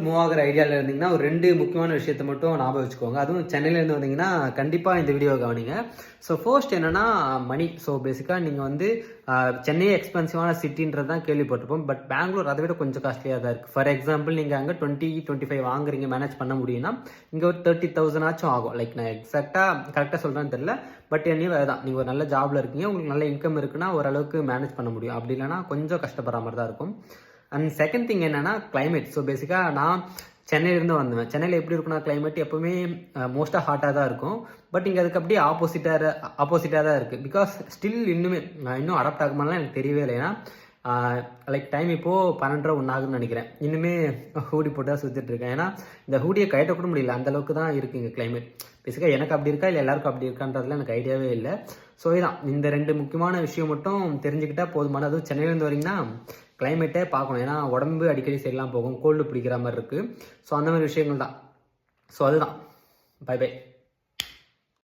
Move ஆகிற ஐடியாவில் இருந்தீங்கன்னா ஒரு 2 முக்கியமான விஷயத்தை மட்டும் ஞாபகம் வச்சுக்கோங்க. அதுவும் சென்னையிலேருந்து வந்தீங்கன்னா கண்டிப்பாக இந்த வீடியோ கவனிங்க. ஸோ ஃபர்ஸ்ட் என்னன்னா மணி. ஸோ பேசிக்காக நீங்கள் வந்து சென்னையே எக்ஸ்பென்சிவான சிட்டின்றது தான் கேள்விப்பட்டிருப்போம். பட் பெங்களூர் அதை விட கொஞ்சம் காஸ்ட்லியாக தான் இருக்குது. ஃபார் எக்ஸாம்பிள் நீங்கள் அங்கே 20-25 வாங்குறீங்க, மேனேஜ் பண்ண முடியும்னா இங்கே ஒரு 30,000 ஆச்சும் ஆகும். லைக் நான் கரெக்டாக சொல்கிறேன்னு தெரியல. பட் என்னையும் அதுதான், நீங்கள் ஒரு நல்ல ஜாப்ல இருக்கீங்க, உங்களுக்கு நல்ல இன்கம் இருக்குன்னா ஓரளவுக்கு மேனேஜ் பண்ண முடியும். அப்படி இல்லைன்னா கொஞ்சம் கஷ்டப்படுற மாதிரி தான் இருக்கும். அண்ட் செகண்ட் திங் என்னன்னா கிளைமேட். ஸோ பேசிக்காக நான் சென்னையிலேருந்து வந்தேன். சென்னையில் எப்படி இருக்குன்னா கிளைமேட் எப்பவுமே மோஸ்ட்டாக ஹாட்டாக தான் இருக்கும். பட் இங்கே அதுக்கு அப்படியே ஆப்போசிட்டாக தான் இருக்குது. பிகாஸ் ஸ்டில் இன்னும் அடாப்ட் ஆகுமாலாம் எனக்கு தெரியவே இல்லை. ஏன்னா லைக் டைம் இப்போது 12:01 ஆகுதுன்னு நினைக்கிறேன். இன்னுமே ஹூடி போட்டு தான் சுற்றிட்டு இருக்கேன். ஏன்னா இந்த ஹூடியை கயட்ட கூட முடியல, அந்த அளவுக்கு தான் இருக்குது இங்கே கிளைமேட். பேசிக்காக எனக்கு அப்படி இருக்கா இல்லை எல்லாருக்கும் அப்படி இருக்கான்றதுல எனக்கு ஐடியாவே இல்லை. ஸோ இதான், இந்த 2 முக்கியமான விஷயம் மட்டும் தெரிஞ்சுக்கிட்டா போதுமான. அதுவும் சென்னையிலேருந்து வரீங்கன்னா கிளைமேட்டே பார்க்கணும். ஏன்னா உடம்பு அடிக்கடி சரியில்லாமல் போகும், கோல்டு பிடிக்கிற மாதிரி இருக்குது. ஸோ அந்த மாதிரி விஷயங்கள் தான். ஸோ அதுதான். Bye by.